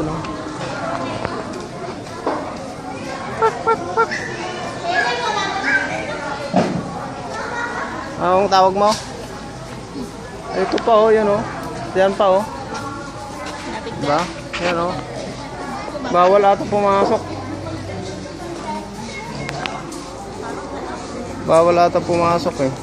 ibon, oh. Anong tawag mo? Ito pa, oh, yan, oh. Yan pa, oh. Diba? Yan, oh. Bawal ata pumasok. Bawal ata pumasok, eh.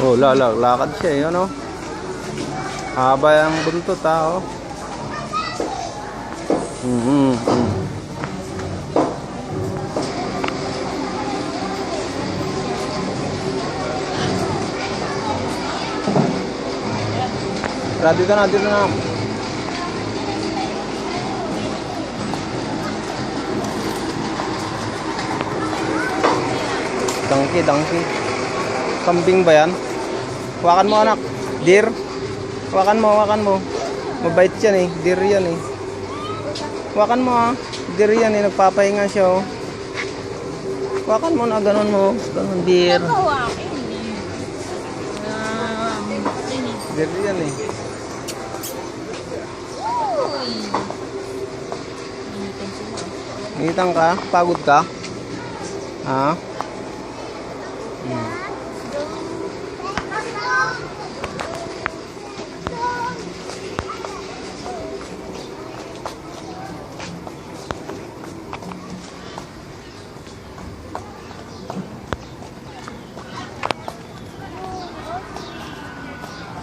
Oh, lakad siya, yun, oh. Haba yung buntot, ha, oh. Tara, dito na, dito na. Donkey. Kambing ba yan? Hawakan mo, anak. Deer. Hawakan mo. Mabait yan, eh. Deer yan, eh. Hawakan mo, ha. Deer yan, eh. Nagpapahinga siya, oh. Hawakan mo na, ganun mo. Ganun, deer. Deer yan, eh. Ngitang ka? Pagod ka? Ha?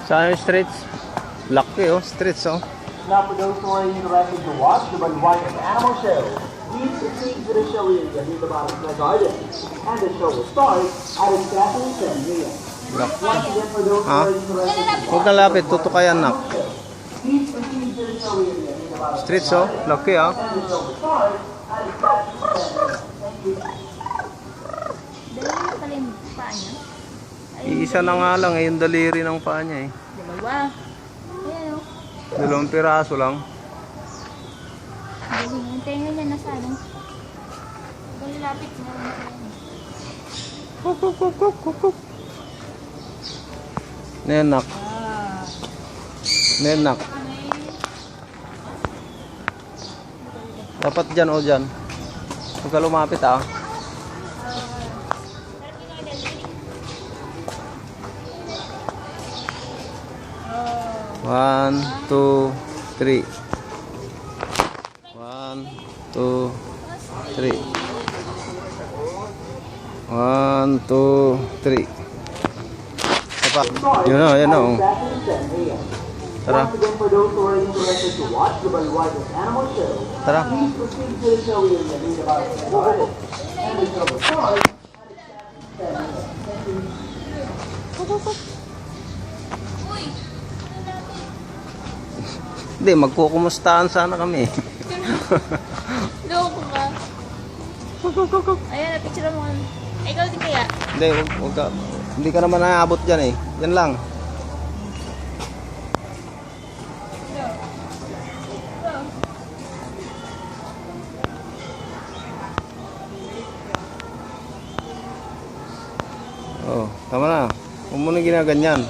Saan yung streets? Laki, oh. Streets, oh. Now, for those who are interested to watch the Budweiser Animal Show, please proceed to the show area near the bottom of the garden. And the show will start at exactly 10 a.m. Once again, for those who are interested Huwag na lapit, tutukayan na. please proceed to the show area near the bottom Streets, oh. Laki, ah. and the show will start at exactly 10 a.m. Thank you. Dalawa pala yung paa niya. Iisa na nga lang, eh. Yung daliri ng paa niya, eh. Dalawa. Ayan o. 2 piraso lang. Yung tenga niya nasa ano. Lapit na lang. Nenak. Dapat dyan, o dyan. Huwag ka lumapit, ah. One, two, three. 1, 2, 3. 1, 2, 3. Apa? Yun na, oh. Tara. Once again, for those who are interested to watch the Budweiser Animal Show, Tara. please proceed to the show area near the bottom of the garden. And the show will start at exactly 10 a.m. Hindi, magkukumustahan sana kami. Loko ka. Ayan, napicture mo. Ikaw din kaya? Hindi, wag ka. Hindi ka naman naabot dyan, eh. Yan lang. Oh, tama na. Huwag mo na ginaganyan.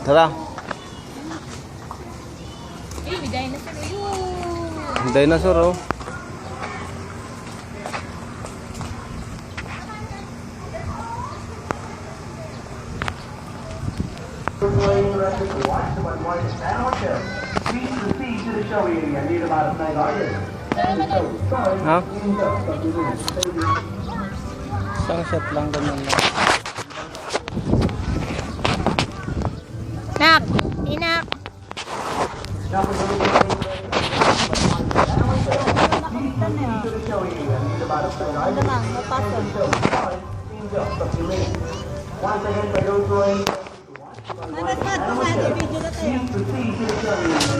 Tara. Eh, may dinosaur. Ayun. Dinosaur, oh. If you are interested to watch the Budweiser Animal Show, please proceed to the show area near the bottom of the garden. And the show will start Ha? in just a few minutes. Thank you. Isang shot lang, ganyan lang. Nak! Inak! Now, for those who are interested to watch the Budweiser Animal Show, please proceed to the show area near the bottom of the garden. Lamang, And the mapasok. show will start in just a few minutes. Once again, for those who are interested to watch the Budweiser Animal Show, please proceed to the show area